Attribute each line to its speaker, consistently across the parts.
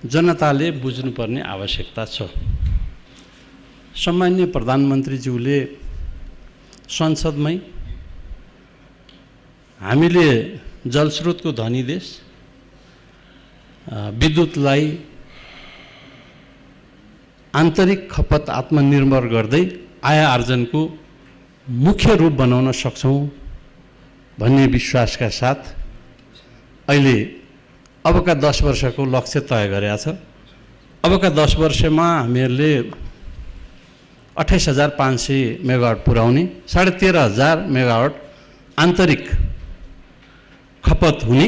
Speaker 1: जनताले बुझ्नुपर्ने आवश्यकता छ। सम्माननीय प्रधानमन्त्रीज्यूले संसदमै हामीले जलस्रोतको धनी देश, विद्युतलाई आन्तरिक खपत आत्मनिर्भर गर्दै आय आर्जनको मुख्य रूप बनाउन सक्छौं भन्ने विश्वासका साथ अहिले अबका 10 वर्षको लक्ष्य तय गरेका छ। अबका 10 वर्षमा हामीहरूले 28,500 मेगावाट पुर्याउने, 13,500 मेगावाट आन्तरिक खपत हुने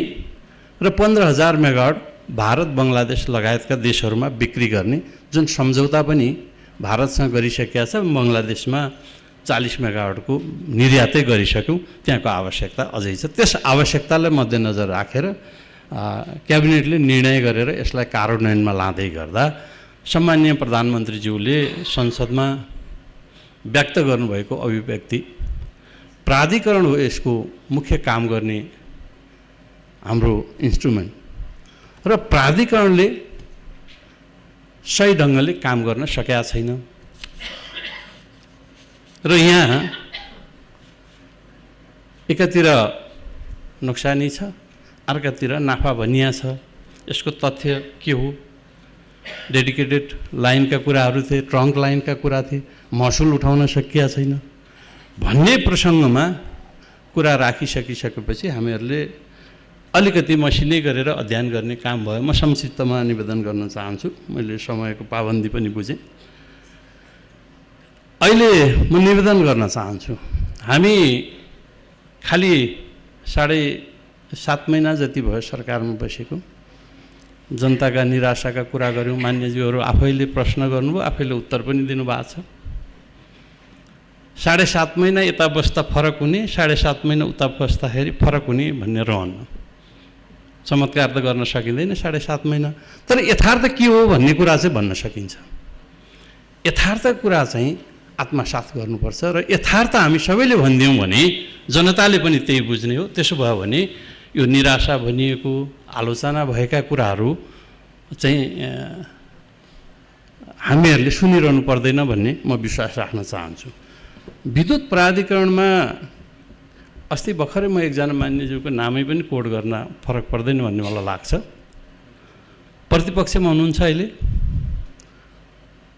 Speaker 1: र 15,000 मेगावाट भारत बङ्गलादेश लगायतका देशहरूमा बिक्री गर्ने जुन सम्झौता पनि भारतसँग गरिसकेका छ। बङ्गलादेशमा 40 मेगावाटको निर्यातै गरिसक्यौँ। त्यहाँको आवश्यकता अझै छ। त्यस आवश्यकतालाई मध्यनजर राखेर क्याबिनेटले निर्णय गरेर यसलाई कार्यान्वयनमा लाँदै गर्दा सम्माननीय प्रधानमन्त्रीज्यूले संसदमा व्यक्त गर्नुभएको अभिव्यक्ति प्राधिकरण हो यसको मुख्य काम गर्ने हाम्रो इन्स्ट्रुमेन्ट र प्राधिकरणले सही ढङ्गले काम गर्न सकेका छैन र यहाँ एकातिर नोक्सानी छ, अर्कातिर नाफा भनिया छ। यसको तथ्य के हो? डेडिकेटेड लाइनका कुराहरू थिए, ट्रङ्क लाइनका कुरा थिए, महसुल उठाउन सकिया छैन भन्ने प्रसङ्गमा कुरा राखिसकिसकेपछि हामीहरूले अलिकति मसिनै गरेर अध्ययन गर्ने काम भयो। म संक्षिप्तमा निवेदन गर्न चाहन्छु। मैले समयको पाबन्दी पनि बुझेँ। अहिले म निवेदन गर्न चाहन्छु, हामी खालि 7.5 महिना जति भयो सरकारमा बसेको, जनताका निराशाका कुरा गऱ्यौँ। मान्यज्यूहरू आफैले प्रश्न गर्नुभयो, आफैले उत्तर पनि दिनुभएको छ। 7.5 महिना यता बस्दा फरक हुने, 7.5 महिना उता बस्दाखेरि फरक हुने भन्ने रहन्न। चमत्कार त गर्न सकिँदैन 7.5 महिना, तर यथार्थ के हो भन्ने कुरा चाहिँ भन्न सकिन्छ। यथार्थ कुरा चाहिँ आत्मसात गर्नुपर्छ र यथार्थ हामी सबैले भनिदियौँ भने जनताले पनि त्यही बुझ्ने हो। त्यसो भयो भने यो निराशा भनिएको, आलोचना भएका कुराहरू चाहिँ हामीहरूले सुनिरहनु पर्दैन भन्ने म विश्वास राख्न चाहन्छु। विद्युत प्राधिकरणमा अस्ति भर्खरै म एकजना मान्यज्यूको नामै पनि कोड गर्न फरक पर्दैन भन्ने मलाई लाग्छ। प्रतिपक्षमा हुनुहुन्छ अहिले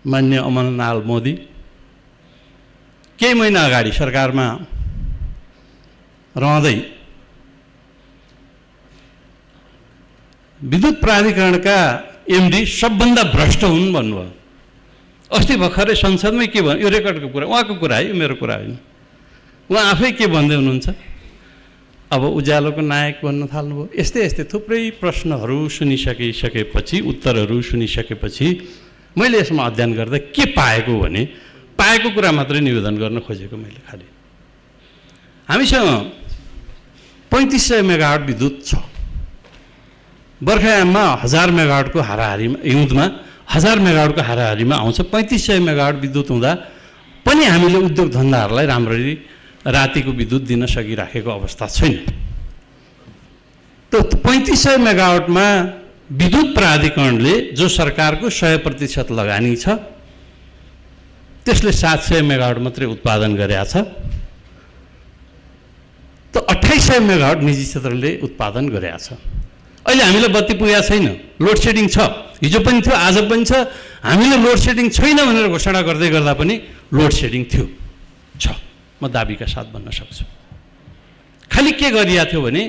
Speaker 1: मान्य अमरनाथ मोदी। केही महिना अगाडि सरकारमा रहँदै विद्युत प्राधिकरणका एमडी सबभन्दा भ्रष्ट हुन् भन्नुभयो। अस्ति भर्खरै संसदमै के भन्यो? यो रेकर्डको कुरा, उहाँको कुरा है, यो मेरो कुरा होइन। उहाँ आफै के भन्दै हुनुहुन्छ? अब उज्यालोको नायक भन्न थाल्नुभयो। यस्तै थुप्रै प्रश्नहरू सुनिसकेपछि, उत्तरहरू सुनिसकेपछि मैले यसमा अध्ययन गर्दा के पाएको भने, पाएको कुरा मात्रै निवेदन गर्न खोजेको मैले। खालि हामीसँग 3500 मेगावाट विद्युत छ। बर्खायाममा 1000 मेगावाटको हाराहारीमा, हिउँदमा 1000 मेगावाटको हाराहारीमा आउँछ। 3500 मेगावाट विद्युत हुँदा पनि हामीले उद्योग धन्दाहरूलाई राम्ररी रातिको विद्युत दिन सकिराखेको अवस्था छैन। त 3500 मेगावाटमा विद्युत प्राधिकरणले जो सरकारको 100% लगानी छ त्यसले 700 मेगावाट मात्रै उत्पादन गरेका छ। त 2800 मेगावाट निजी क्षेत्रले उत्पादन गरेका छ। अहिले हामीलाई बत्ती पुगेको छैन, लोड सेडिङ छ। हिजो पनि थियो, आज पनि छ। हामीले लोड सेडिङ छैन भनेर घोषणा गर्दै गर्दा पनि लोड सेडिङ थियो, छ। म दाबीका साथ भन्न सक्छु। खालि के गरिएको थियो भने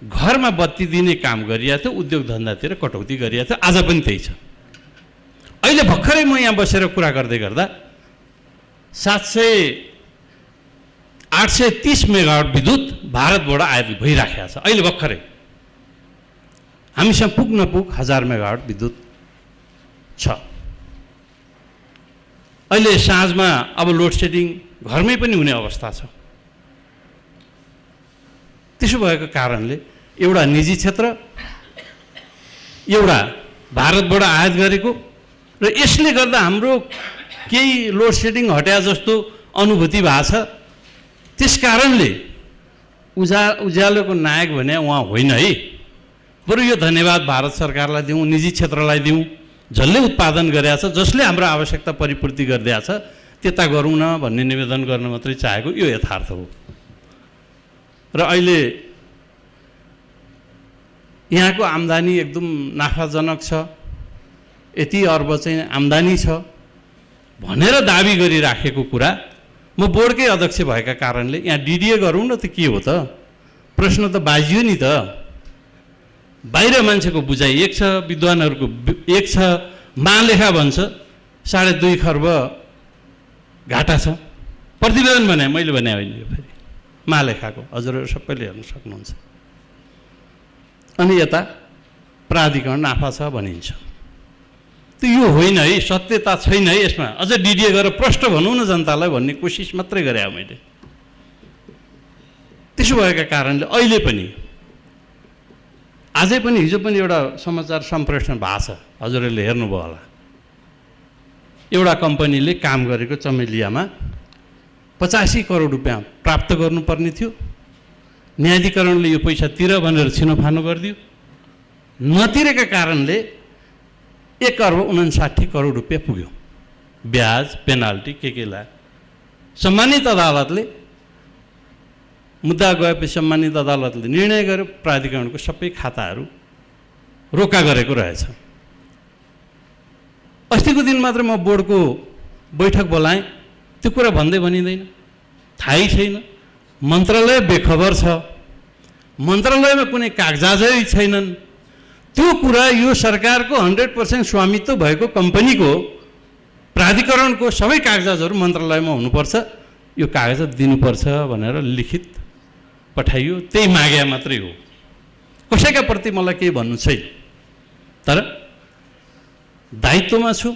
Speaker 1: घरमा बत्ती दिने काम गरिएको थियो, उद्योग धन्दातिर कटौती गरिएको थियो। आज पनि त्यही छ। अहिले भर्खरै म यहाँ बसेर कुरा गर्दै गर्दा 830 मेगावाट विद्युत भारतबाट आयात भइराखेको छ। अहिले भर्खरै हामीसँग पुग नपुग 1000 मेगावाट विद्युत छ। अहिले साँझमा अब लोड सेडिङ घरमै पनि हुने अवस्था छ। त्यसो भएको कारणले एउटा निजी क्षेत्र, एउटा भारतबाट आयात गरेको, र यसले गर्दा हाम्रो केही लोड सेडिङ हट्या जस्तो अनुभूति भएको छ। त्यस कारणले उज्यालोको नायक भने उहाँ होइन है, बरु यो धन्यवाद भारत सरकारलाई दिउँ, निजी क्षेत्रलाई दिउँ, जसले उत्पादन गरेछ, जसले हाम्रो आवश्यकता परिपूर्ति गरिदिएछ, त्यता गरौँ न भन्ने निवेदन गर्न मात्रै चाहेको यो यथार्थ हो। र अहिले यहाँको आम्दानी एकदम नाफाजनक छ, यति अर्ब चाहिँ आम्दानी छ भनेर दाबी गरिराखेको कुरा, म बोर्डकै अध्यक्ष भएका कारणले यहाँ डिडिए गरौँ न त के हो त? प्रश्न त बाजियो नि त। बाहिर मान्छेको बुझाइ एक छ, विद्वानहरूको एक छ, महालेखा भन्छ 2.5 खर्ब घाटा छ। प्रतिवेदन भने मैले भने होइन, यो फेरि महालेखाको, हजुरहरू सबैले हेर्न सक्नुहुन्छ। अनि यता प्राधिकरण नाफा छ भनिन्छ। त्यो यो होइन है, सत्यता छैन है यसमा। अझ डिडिए गरेर प्रश्न भनौँ न जनतालाई भन्ने कोसिस मात्रै गरेँ मैले। त्यसो भएका कारणले अहिले पनि, आजै पनि, हिजो पनि एउटा समाचार सम्प्रेषण भएको छ, हजुरहरूले हेर्नुभयो होला। एउटा कम्पनीले काम गरेको चमेलियामा 85 करोड रुपियाँ प्राप्त गर्नुपर्ने थियो, न्यायाधिकरणले यो पैसा तिर भनेर छिनोफानो गरिदियो। नतिरेका कारणले 1.59 करोड रुपियाँ पुग्यो, ब्याज पेनाल्टी के लाग्यो। सम्मानित अदालतले, मुद्दा गएपछि सम्मानित अदालतले निर्णय गर्यो, प्राधिकरणको सबै खाताहरू रोका गरेको रहेछ। अस्तिको दिन मात्र म बोर्डको बैठक बोलाएँ, त्यो कुरा भन्दै भनिँदैन, थाहै छैन। मन्त्रालय बेखबर छ, मन्त्रालयमा कुनै कागजातै छैनन्। त्यो कुरा यो सरकारको 100% स्वामित्व भएको कम्पनीको प्राधिकरणको सबै कागजातहरू मन्त्रालयमा हुनुपर्छ, यो कागजात दिनुपर्छ भनेर लिखित पठाइयो। त्यही मागे मात्रै हो, कसैका प्रति मलाई केही भन्नु छैन। तर दायित्वमा छु,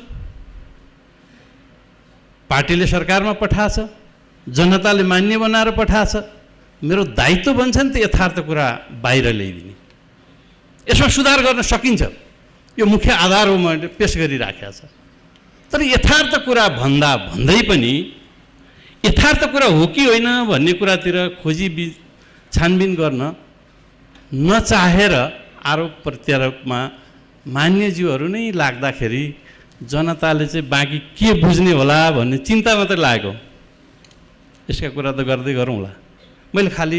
Speaker 1: पार्टीले सरकारमा पठाएछ, जनताले मान्य बनाएर पठाएछ। मेरो दायित्व भन्छ नि त यथार्थ कुरा बाहिर ल्याइदिने। यसमा सुधार गर्न सकिन्छ, यो मुख्य आधार हो, मैले पेश गरिराखेको छ। तर यथार्थ कुरा भन्दै पनि यथार्थ कुरा हो कि होइन भन्ने कुरातिर खोजी छानबिन गर्न नचाहेर आरोप प्रत्यारोपमा मान्यज्यूहरू नै लाग्दाखेरि जनताले चाहिँ बाँकी के बुझ्ने होला भन्ने चिन्ता मात्रै लागेको। यसका कुरा त गर्दै गरौँला। मैले खालि